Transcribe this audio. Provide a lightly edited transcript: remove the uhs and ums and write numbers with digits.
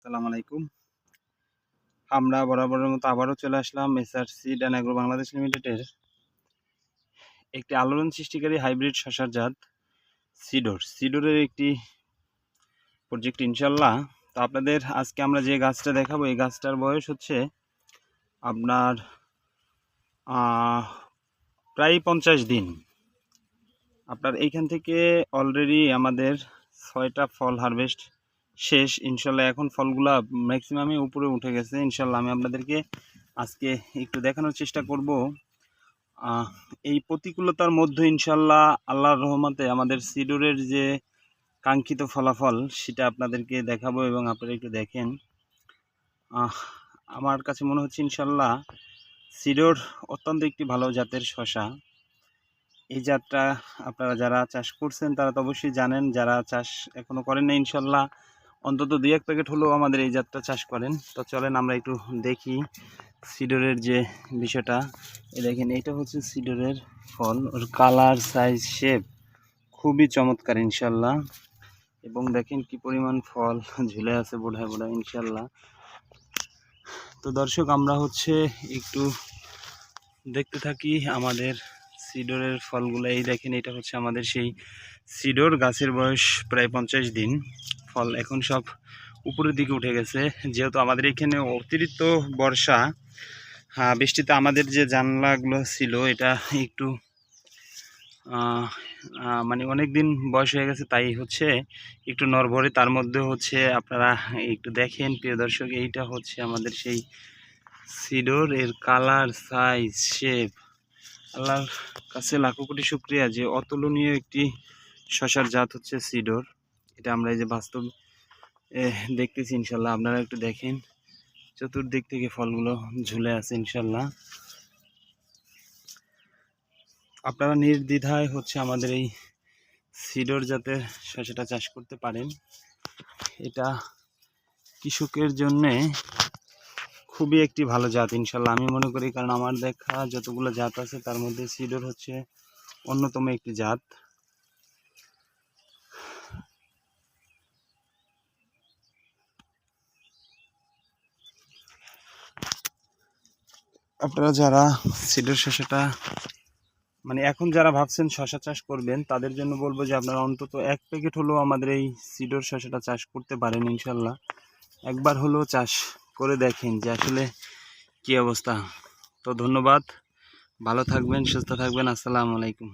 আসসালামু আলাইকুম। আমরা বরাবরের মতো আবারও চলে আসলাম SR seed and agro Bangladesh লিমিটেডের একটি আলোড়ন সৃষ্টিকারী হাইব্রিড শসার জাত সিডোরের একটি প্রজেক্ট ইনশাল্লাহ। তো আপনাদের আজকে আমরা যে গাছটা দেখাবো এই গাছটার বয়স হচ্ছে আপনার প্রায় 50 দিন। আপনার এইখান থেকে অলরেডি আমাদের 6টা ফল হারভেস্ট শেষ ইনশাল্লাহ। এখন ফলগুলা ম্যাক্সিমামই উপরে উঠে গেছে ইনশাল্লাহ। আমি আপনাদেরকে আজকে একটু দেখানোর চেষ্টা করব এই প্রতিকূলতার মধ্যে ইনশাল্লাহ আল্লাহর রহমতে আমাদের সিডোরের যে কাঙ্ক্ষিত ফলাফল সেটা আপনাদেরকে দেখাবো এবং আপনারা একটু দেখেন। আমার কাছে মনে হচ্ছে ইনশাল্লাহ সিডোর অত্যন্ত একটি ভালো জাতের শসা। এই জাতটা আপনারা যারা চাষ করছেন তারা তো অবশ্যই জানেন, যারা চাষ এখনও করেন না ইনশাল্লাহ অন্তত 2-1 প্যাকেট হলেও আমাদের এই জাতটা চাষ করেন। তো চলেন আমরা একটু দেখি সিডোরের যে বিষয়টা। এই দেখেন, এটা হচ্ছে সিডোরের ফল, ওর কালার সাইজ শেপ খুবই চমৎকার ইনশাল্লাহ। এবং দেখেন কি পরিমাণ ফল ঝুলে আছে বোড়ায় বোড়ায় ইনশাল্লাহ। তো দর্শক, আমরা হচ্ছে একটু দেখতে থাকি আমাদের সিডোরের ফলগুলো। এই দেখেন, এটা হচ্ছে আমাদের সেই সিডোর গাছের বয়স প্রায় 50 দিন। ফল এখন সব উপরের দিকে উঠে গেছে, যেহেতু আমাদের এখানে অতিরিক্ত বর্ষা বৃষ্টিতে আমাদের যে জানলাগুলো ছিল এটা একটু মানে অনেক দিন বয়স হয়ে গেছে, তাই হচ্ছে একটু নড়বড়ে। তার মধ্যে হচ্ছে আপনারা একটু দেখেন প্রিয় দর্শক, এইটা হচ্ছে আমাদের সেই সিডোর, এর কালার সাইজ শেপ আল্লাহর কাছে লাখো কোটি শুকরিয়া যে অতুলনীয় একটি শসার জাত হচ্ছে সিডোর। এটা আমরা এই যে বাস্তব দেখতেছি ইনশাল্লাহ। আপনারা একটু দেখেন, চতুর্দিক থেকে ফলগুলো ঝুলে আছে ইনশাল্লাহ। আপনারা নির্দ্বিধায় হচ্ছে আমাদের এই সিডোর জাতের শসাটা চাষ করতে পারেন। এটা কৃষকের জন্যে খুবই একটি ভালো জাত ইনশাল্লাহ আমি মনে করি, কারণ আমার দেখা যতগুলো জাত আছে তার মধ্যে সিডোর হচ্ছে অন্যতম একটি জাত। আপনারা যারা সিডোর শসাটা মানে এখন যারা ভাবছেন শসা চাষ করবেন তাদের জন্য বলবো যে আপনারা অন্তত 1 প্যাকেট হলেও আমাদের এই সিডোর শসাটা চাষ করতে পারেন ইনশাল্লাহ। একবার হলেও চাষ করে দেখেন যে আসলে কি অবস্থা। তো ধন্যবাদ, ভালো থাকবেন, সুস্থ থাকবেন। আসসালামু আলাইকুম।